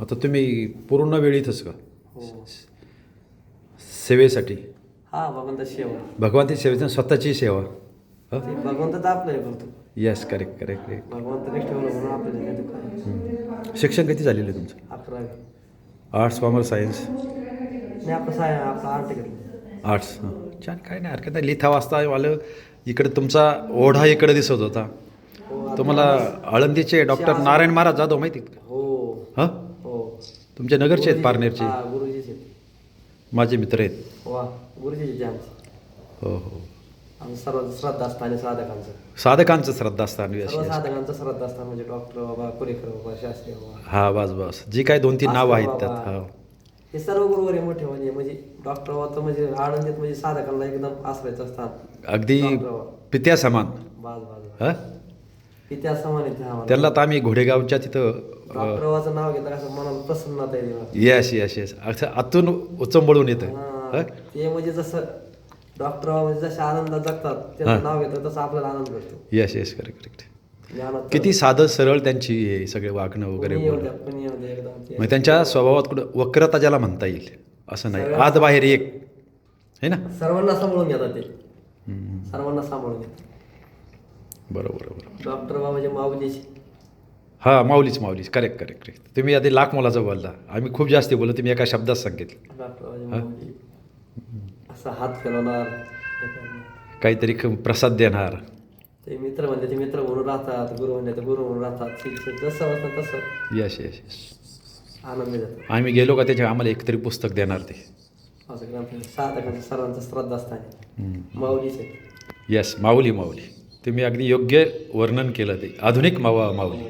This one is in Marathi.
आता तुम्ही पूर्ण वेळ इथंच का हो. सेवेसाठी? हा भगवंत सेवा. भगवंती सेवेची स्वतःची सेवा. ते भगवंत तर आपलं हे करतो. Yes, correct correct correct. भगवंत ठेवलं म्हणून आपल्याला नाही तर काय. शिक्षण किती झालेलं आहे तुमचं? 11वी. Arts, commerce, science? नाही आपलं आर्ट घेतलं. आर्ट्स. हां, छान. काय नाही हरकत नाही. लिहिता वाचता आलं. इकडे तुमचा ओढा इकडे दिसत होता. हो, आता तुम्हाला आळंदीचे डॉक्टर नारायण महाराज जाधव माहिती आहेत का? हो हां, हो. तुमचे नगरचे आहेत, पारनेरचे. हा गुरुजीचे आहेत. माझे मित्र आहेत. वा गुरुजीचे आमचे. हो हो. आमचं सर्व श्रद्धास्थान आहे साधकांचं. साधकांचं श्रद्धास्थान. सर्व साधकांचं श्रद्धास्थान म्हणजे डॉक्टर बाबा, कुरेकर बाबा, शास्त्री बाबा. हा, बस बस. जी काय 2-3 नावं आहेत त्यात. बाबा. हा, हे सर्व गुरुवारी मोठे म्हणजे डॉक्टर बाबा तर म्हणजे आनंदीत म्हणजे साधकांना एकदम आश्रयचं स्थान. अगदी डॉक्टर बाबा. पित्या समान. बाज बाज हां, पित्या समान येते आम्हाला. त्यांना तर आम्ही घोडेगावच्या तिथं. डॉक्टर बाबाचं नाव घेतलं कसं मनाला प्रसन्नता येते. Yes yes yes. असं आतून उचंबळून येतं. हा. ते म्हणजे जसं डॉक्टर बाबा म्हणजे जसे आनंदात जगतात त्याचं नाव घेतात तसं आपल्याला आनंद भेटतो. Yes yes, correct correct. ज्ञानात किती साधं सरळ त्यांची हे सगळे वागणं वगैरे कोणी येऊ बोलणं. द्या, कोणी येऊ द्या, एकदम ते. मग त्यांच्या स्वभावात कुठं वक्रता ज्याला म्हणता येईल असं नाही. आत बाहेर एक है ना. सर्वांना सांभाळून घेतात ते. सर्वांना सांभाळून घेतात. बरोबर बरोबर. डॉक्टर बाबा म्हणजे माऊलीचे. हां, माऊलीच माऊलीच. Correct correct correct. तुम्ही आधी लाख मोलाचं बोलला. आम्ही खूप जास्ती बोललो, तुम्ही एका शब्दात सांगितलं. डॉक्टर बाबाचे माऊली. असा हात फिरवणार हे करणार. काहीतरी प्रसाद देणार. ते मित्र म्हणले ते मित्र म्हणून राहतात, गुरु म्हणले ते गुरु म्हणून राहतात. शिक्षक जसं वाटतं तसं यस यस यस. आनंद देतात. आम्ही गेलो का त्याच्या आम्हाला एकतरी पुस्तक देणार ते. असं ग्रंथ साधकांचं सर्वांचं श्रद्धास्थान आहे. माऊलीचे. येस, माऊली माऊली. तुम्ही अगदी योग्य वर्णन केलं ते. आधुनिक माऊली.